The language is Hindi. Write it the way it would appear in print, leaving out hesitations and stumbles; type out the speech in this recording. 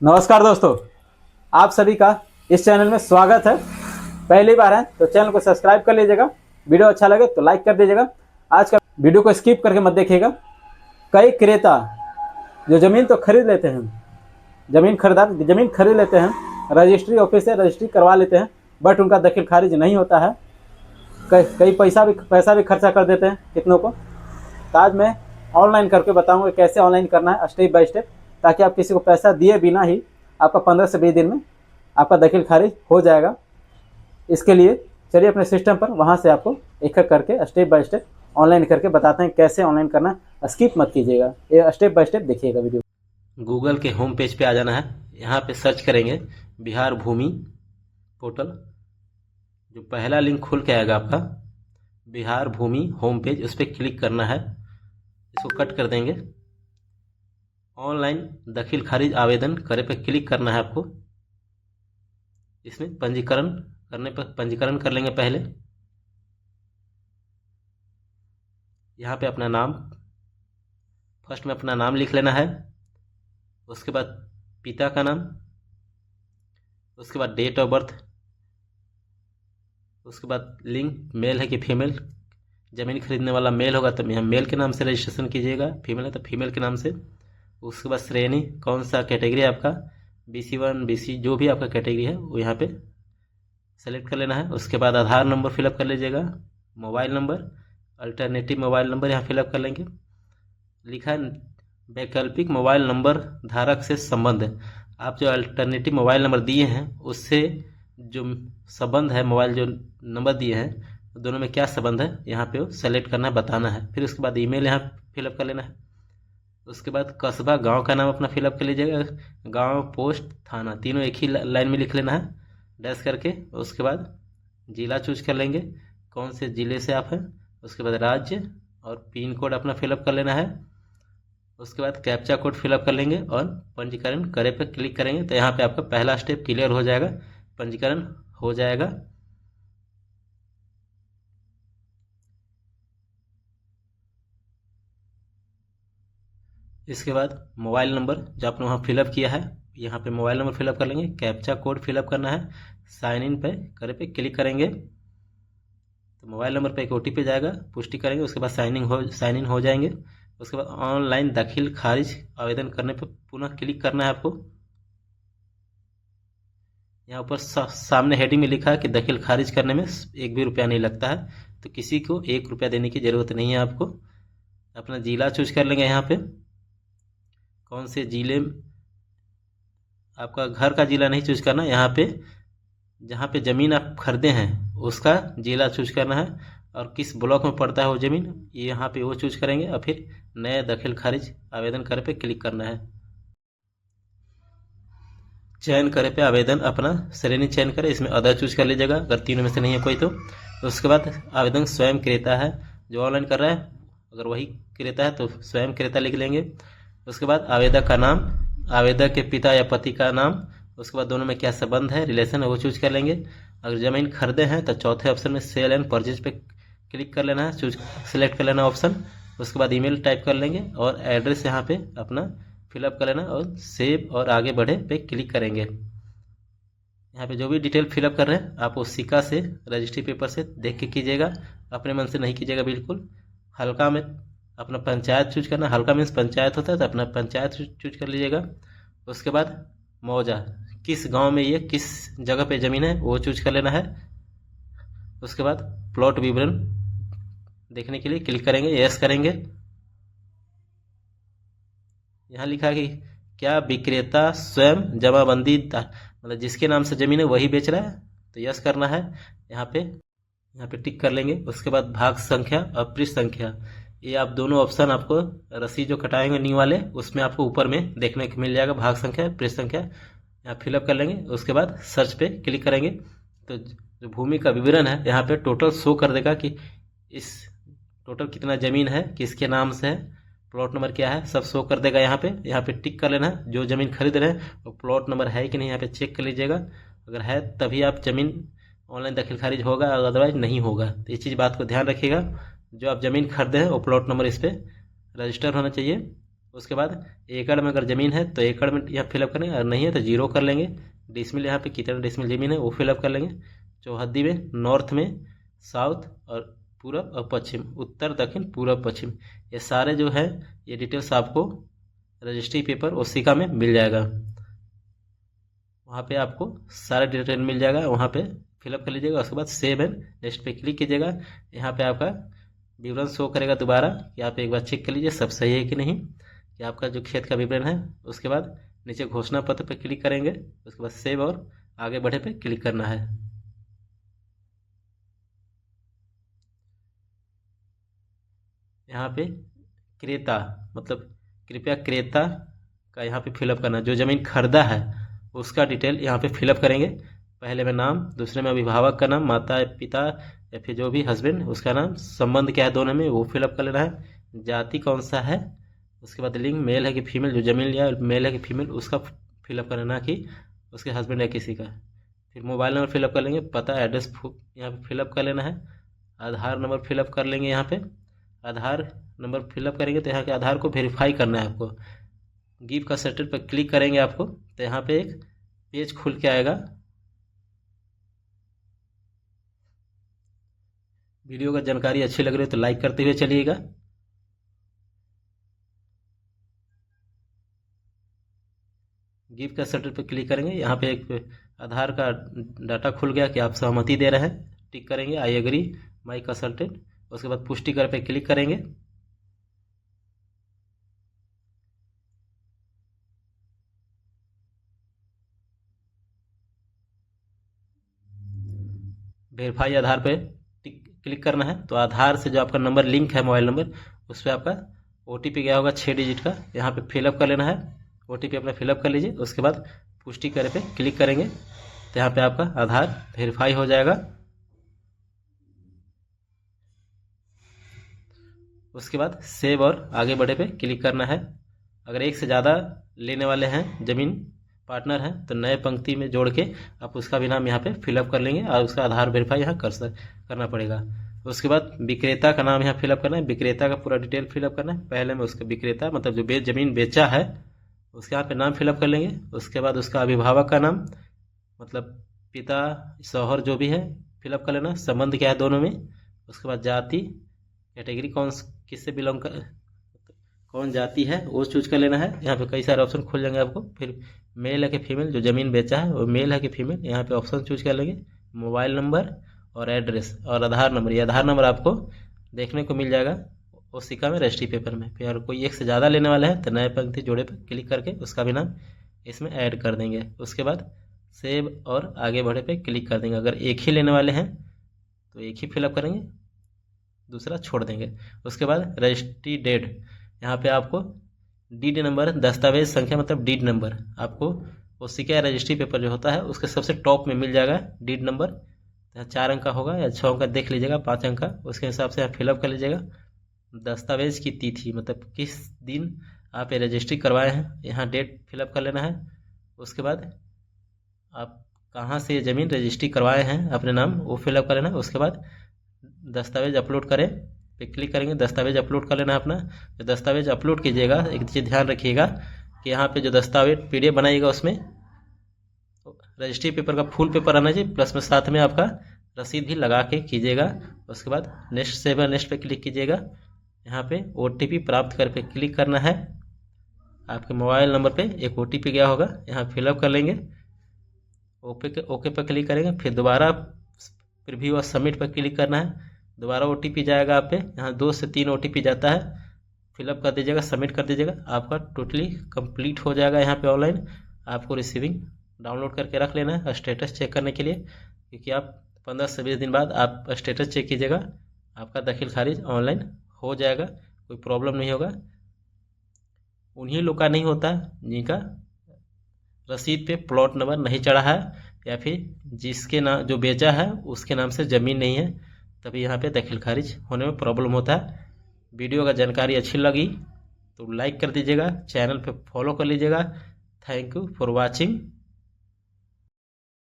नमस्कार दोस्तों, आप सभी का इस चैनल में स्वागत है। पहली बार है तो चैनल को सब्सक्राइब कर लीजिएगा। वीडियो अच्छा लगे तो लाइक कर दीजिएगा। आज का वीडियो को स्किप करके मत देखिएगा। कई क्रेता जो ज़मीन तो खरीद लेते हैं, ज़मीन खरीद लेते हैं, रजिस्ट्री ऑफिस से रजिस्ट्री करवा लेते हैं, बट उनका दखल खारिज नहीं होता है। कई पैसा भी खर्चा कर देते हैं कितनों को। तो आज मैं ऑनलाइन करके बताऊंगा कैसे ऑनलाइन करना है स्टेप बाय स्टेप, ताकि आप किसी को पैसा दिए बिना ही आपका 15 से 20 दिन में आपका दखल खारिज हो जाएगा। इसके लिए चलिए अपने सिस्टम पर वहां से आपको एक एक करके स्टेप बाय स्टेप ऑनलाइन करके बताते हैं कैसे ऑनलाइन करना। स्किप मत कीजिएगा, ये स्टेप बाय स्टेप देखिएगा वीडियो। गूगल के होम पेज पे आ जाना है। यहाँ पे सर्च करेंगे बिहार भूमि पोर्टल। जो पहला लिंक खुल के आएगा आपका बिहार भूमि होम पेज, उस पर क्लिक करना है। इसको कट कर देंगे। ऑनलाइन दखल खारिज आवेदन करे पे क्लिक करना है आपको। इसमें पंजीकरण करने पर पंजीकरण कर लेंगे पहले। यहाँ पे अपना नाम, फर्स्ट में अपना नाम लिख लेना है। उसके बाद पिता का नाम, उसके बाद डेट ऑफ बर्थ, उसके बाद लिंग मेल है कि फीमेल। ज़मीन खरीदने वाला मेल होगा तो यहाँ मेल के नाम से रजिस्ट्रेशन कीजिएगा, फीमेल है तो फीमेल के नाम से। उसके बाद श्रेणी, कौन सा कैटेगरी है आपका, BC1 BC जो भी आपका कैटेगरी है वो यहाँ पे सेलेक्ट कर लेना है। उसके बाद आधार नंबर फिलअप कर लीजिएगा। Mobile number, alternative mobile number यहाँ फिलअप कर लेंगे। लिखा है वैकल्पिक मोबाइल नंबर धारक से संबंध है। आप जो अल्टरनेटिव मोबाइल नंबर दिए हैं उससे जो संबंध है, मोबाइल जो नंबर दिए हैं दोनों में क्या संबंध है यहाँ पे वो सेलेक्ट करना है, बताना है। फिर उसके बाद ईमेल यहाँ फिलअप कर लेना है। उसके बाद कस्बा, गांव का नाम अपना फिलअप कर लीजिएगा। गांव, पोस्ट, थाना तीनों एक ही लाइन में लिख लेना है डैश करके। उसके बाद जिला चूज कर लेंगे, कौन से ज़िले से आप हैं। उसके बाद राज्य और पिन कोड अपना फिलअप कर लेना है। उसके बाद कैप्चा कोड फिलअप कर लेंगे और पंजीकरण करे पर क्लिक करेंगे तो यहाँ पे आपका पहला स्टेप क्लियर हो जाएगा, पंजीकरण हो जाएगा। इसके बाद मोबाइल नंबर जो आपने वहाँ फिलअप किया है, यहाँ पे मोबाइल नंबर फिलअप कर लेंगे। कैप्चा कोड फिलअप करना है। साइन इन पे पे क्लिक करेंगे तो मोबाइल नंबर पे एक OTP जाएगा, पुष्टि करेंगे। उसके बाद साइन इन हो जाएंगे। उसके बाद ऑनलाइन दखल खारिज आवेदन करने पे पुनः क्लिक करना है आपको। यहाँ ऊपर सामने हेडिंग में लिखा है कि दखल खारिज करने में 1 भी रुपया नहीं लगता है, तो किसी को 1 रुपया देने की ज़रूरत नहीं है आपको। अपना ज़िला चूज कर लेंगे। यहाँ पे कौन से ज़िले, आपका घर का ज़िला नहीं चूज करना, यहाँ पे जहाँ पे ज़मीन आप खरीदे हैं उसका ज़िला चूज करना है और किस ब्लॉक में पड़ता है वो ज़मीन, ये यहाँ पे वो चूज करेंगे। और फिर नए दखल खारिज आवेदन करे पे क्लिक करना है। चयन करे पे आवेदन अपना श्रेणी चयन करें, इसमें अदर चूज कर लीजिएगा अगर तीनों में से नहीं है कोई तो। उसके बाद आवेदन स्वयं क्रेता है जो ऑनलाइन कर रहा है, अगर वही क्रेता है तो स्वयं क्रेता लिख लेंगे। उसके बाद आवेदक का नाम, आवेदक के पिता या पति का नाम, उसके बाद दोनों में क्या संबंध है, रिलेशन है, वो चूज कर लेंगे। अगर ज़मीन खरीदे हैं तो चौथे ऑप्शन में सेल एंड परचेज पे क्लिक कर लेना है, चूज सेलेक्ट कर लेना ऑप्शन। उसके बाद ईमेल टाइप कर लेंगे और एड्रेस यहाँ पे अपना फिलअप कर लेना और सेव और आगे बढ़े पे क्लिक करेंगे। यहाँ पे जो भी डिटेल फिलअप कर रहे हैं आप वो सिक्का से, रजिस्ट्री पेपर से देख के कीजिएगा, अपने मन से नहीं कीजिएगा बिल्कुल। हल्का में अपना पंचायत चूज करना, हल्का मीन्स पंचायत होता है तो अपना पंचायत चूज कर लीजिएगा। उसके बाद मौजा, किस गांव में ये किस जगह पे ज़मीन है वो चूज कर लेना है। उसके बाद प्लॉट विवरण देखने के लिए क्लिक करेंगे, यस करेंगे। यहाँ लिखा है कि क्या विक्रेता स्वयं जमाबंदी, मतलब जिसके नाम से ज़मीन है वही बेच रहा है, तो यस करना है। यहाँ पे टिक कर लेंगे। उसके बाद भाग संख्या और पृष्ठ संख्या, ये आप दोनों ऑप्शन आपको रसीद जो कटाएंगे न्यू वाले उसमें आपको ऊपर में देखने को मिल जाएगा, भाग संख्या, पृष्ठ संख्या। यहाँ फिलअप कर लेंगे। उसके बाद सर्च पे क्लिक करेंगे तो जो भूमि का विवरण है यहाँ पे टोटल शो कर देगा कि इस टोटल कितना ज़मीन है, किसके नाम से है, प्लॉट नंबर क्या है, सब शो कर देगा। यहाँ पे टिक कर लेना है। जो ज़मीन खरीद रहे हैं वो प्लॉट नंबर है कि नहीं यहाँ पे चेक कर लीजिएगा। अगर है तभी आप ज़मीन ऑनलाइन दखल खारिज होगा, अदरवाइज नहीं होगा। तो इस चीज़ बात को ध्यान रखिएगा। जो आप ज़मीन खरीदे हैं वो प्लॉट नंबर इस पर रजिस्टर होना चाहिए। उसके बाद एकड़ में अगर ज़मीन है तो एकड़ में यहाँ फिलअप करेंगे, अगर नहीं है तो 0 कर लेंगे। डिसमिल यहाँ पे कितना डिसमिल ज़मीन है वो फिलअप कर लेंगे। चौहद्दी में नॉर्थ में, साउथ और पूरब और पश्चिम, उत्तर दक्षिण पूरब पश्चिम, ये सारे जो है ये डिटेल्स आपको रजिस्ट्री पेपर ओसिका में मिल जाएगा। वहाँ पे आपको सारा डिटेल मिल जाएगा, वहाँ पे फिलअप कर लीजिएगा। उसके बाद सेव एंड नेक्स्ट पे क्लिक कीजिएगा। यहाँ पे आपका विवरण शो करेगा दोबारा कि आप एक बार चेक कर लीजिए सब सही है कि नहीं, कि आपका जो खेत का विवरण है। उसके बाद नीचे घोषणा पत्र पे क्लिक करेंगे। उसके बाद सेव और आगे बढ़े पे क्लिक करना है। यहाँ पे क्रेता मतलब कृपया क्रेता का यहाँ पे फिलअप करना, जो ज़मीन खरीदा है उसका डिटेल यहाँ पे फिलअप करेंगे। पहले में नाम, दूसरे में अभिभावक का नाम, माता पिता या फिर जो भी हस्बैंड उसका नाम, संबंध क्या है दोनों में वो फिलअप कर लेना है। जाति कौन सा है, उसके बाद लिंग मेल है कि फीमेल, जो ज़मीन लिया मेल है कि फीमेल उसका फिलअप कर लेना, कि उसके हस्बैंड या किसी का। फिर मोबाइल नंबर फिलअप कर लेंगे, पता एड्रेस यहाँ पे फिलअप कर लेना है। आधार नंबर फिलअप कर लेंगे। यहाँ पे आधार नंबर फिलअप करेंगे तो यहाँ के आधार को वेरीफाई करना है आपको। गिव का सर्टिफिकेट पर क्लिक करेंगे आपको तो यहाँ पे एक पेज खुल के आएगा। वीडियो का जानकारी अच्छी लग रही है तो लाइक करते हुए चलिएगा। गिव का सर्टिफिकेट पर क्लिक करेंगे, यहाँ पे एक आधार का डाटा खुल गया कि आप सहमति दे रहे हैं, टिक करेंगे आई एग्री माई कंसल्टेंट। उसके बाद पुष्टि कर पे क्लिक करेंगे। वेरीफाई आधार पे क्लिक करना है। तो आधार से जो आपका नंबर लिंक है मोबाइल नंबर, उस पर आपका OTP गया होगा 6 डिजिट का, यहाँ पे फिलअप कर लेना है। OTP अपना फिलअप कर लीजिए। उसके बाद पुष्टि करे पे क्लिक करेंगे तो यहाँ पे आपका आधार वेरीफाई हो जाएगा। उसके बाद सेव और आगे बढ़े पे क्लिक करना है। अगर एक से ज़्यादा लेने वाले हैं, ज़मीन पार्टनर हैं, तो नए पंक्ति में जोड़ के आप उसका भी नाम यहाँ पे फिलअप कर लेंगे और उसका आधार वेरीफाई यहाँ करना पड़ेगा। उसके बाद विक्रेता का नाम यहाँ फिलअप करना है, विक्रेता का पूरा डिटेल फिलअप करना है। पहले में उसका विक्रेता मतलब जो ज़मीन बेचा है उसके यहाँ पे नाम फिलअप कर लेंगे। उसके बाद उसका अभिभावक का नाम मतलब पिता शौहर जो भी है फिलअप कर लेना, संबंध क्या है दोनों में। उसके बाद जाति, कैटेगरी किससे बिलोंग कर, कौन जाति है वो चूज कर लेना है। यहाँ पे कई सारे ऑप्शन खुल जाएंगे आपको। फिर मेल है कि फीमेल, जो ज़मीन बेचा है वो मेल है कि फीमेल, यहाँ पे ऑप्शन चूज कर लेंगे। मोबाइल नंबर और एड्रेस और आधार नंबर, ये आधार नंबर आपको देखने को मिल जाएगा ओसिका में रजिस्ट्री पेपर में। फिर अगर कोई एक से ज़्यादा लेने वाला है तो नए पंक्ति जोड़े पर क्लिक करके उसका भी नाम इसमें ऐड कर देंगे। उसके बाद सेव और आगे बढ़े पे क्लिक कर देंगे। अगर एक ही लेने वाले हैं तो एक ही फिलअप करेंगे, दूसरा छोड़ देंगे। उसके बाद रजिस्ट्री डेट, यहाँ पे आपको डीड नंबर, दस्तावेज संख्या मतलब डीड नंबर आपको ओसिका रजिस्ट्री पेपर जो होता है उसके सबसे टॉप में मिल जाएगा डीड नंबर। 4 अंक का होगा या 6 अंक का देख लीजिएगा, 5 अंक का, उसके हिसाब से आप फिलअप कर लीजिएगा। दस्तावेज की तिथि मतलब किस दिन आप ये रजिस्ट्री करवाए हैं, यहाँ डेट फिलअप कर लेना है। उसके बाद आप कहाँ से ये ज़मीन रजिस्ट्री करवाए हैं अपने नाम वो फिलअप कर लेना है। उसके बाद दस्तावेज अपलोड करें पे क्लिक करेंगे, दस्तावेज अपलोड कर लेना अपना। जो दस्तावेज अपलोड कीजिएगा एक चीज़ ध्यान रखिएगा कि यहाँ पे जो दस्तावेज PDF बनाइएगा उसमें रजिस्ट्री पेपर का फुल पेपर आना चाहिए, प्लस में साथ में आपका रसीद भी लगा के कीजिएगा। उसके बाद नेक्स्ट सेव नेक्स्ट पे क्लिक कीजिएगा। यहाँ पे OTP प्राप्त कर पे क्लिक करना है। आपके मोबाइल नंबर पे एक OTP गया होगा, यहाँ फिलअप कर लेंगे। ओके पर क्लिक करेंगे। फिर दोबारा प्रीव्यू और सबमिट पर क्लिक करना है। दोबारा OTP जाएगा आप पे, यहाँ 2 से 3 OTP जाता है, फिलअप कर दीजिएगा, सबमिट कर दीजिएगा। आपका टोटली कंप्लीट हो जाएगा। यहाँ पे ऑनलाइन आपको रिसीविंग डाउनलोड करके रख लेना है स्टेटस चेक करने के लिए, क्योंकि आप 15 से 20 दिन बाद आप स्टेटस चेक कीजिएगा, आपका दाखिल खारिज ऑनलाइन हो जाएगा, कोई प्रॉब्लम नहीं होगा। उन्हीं लोग का नहीं होता जिनका रसीद पे प्लॉट नंबर नहीं चढ़ा है या फिर जिसके नाम जो बेचा है उसके नाम से ज़मीन नहीं है, तभी यहाँ पे दाखिल खारिज होने में प्रॉब्लम होता है। वीडियो का जानकारी अच्छी लगी तो लाइक कर दीजिएगा, चैनल पे फॉलो कर लीजिएगा। Thank you for watching.